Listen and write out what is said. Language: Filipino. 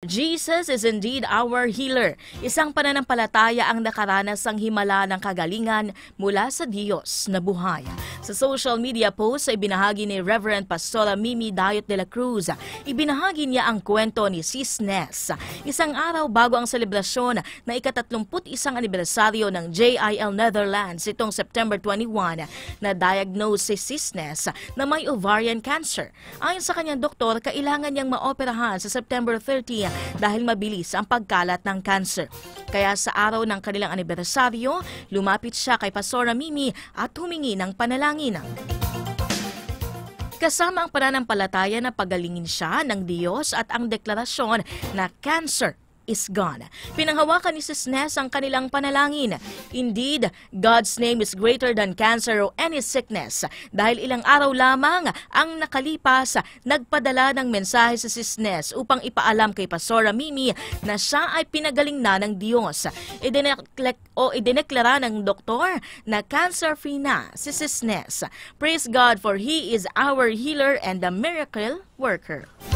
Jesus is indeed our healer. Isang pananampalataya ang nakaranas ng himala ng kagalingan mula sa Diyos na buhay. Sa social media post ay binahagi ni Reverend Pastora Mimi Dayot de la Cruz. Ibinahagi niya ang kwento ni Sis Ness. Isang araw bago ang selebrasyon na ika-31 anibersaryo ng JIL Netherlands itong September 21, na-diagnose si Sis Ness na may ovarian cancer. Ayon sa kanyang doktor, kailangan niyang maoperahan sa September 30 dahil mabilis ang pagkalat ng cancer. Kaya sa araw ng kanilang anibersaryo, lumapit siya kay Pastora Mimi at humingi ng panalangin. Kasama ang pananampalataya na pagalingin siya ng Diyos at ang deklarasyon na cancer is gone. Pinanghawakan ni Sis Ness ang kanilang panalangin. Indeed, God's name is greater than cancer or any sickness. Dahil ilang araw lamang ang nakalipas, nagpadala ng mensahe si Sis Ness upang ipaalam kay Pastora Mimi na siya ay pinagaling na ng Diyos. Idineklara ng doktor na cancer-free na si Sis Ness. Praise God for He is our healer and the miracle worker.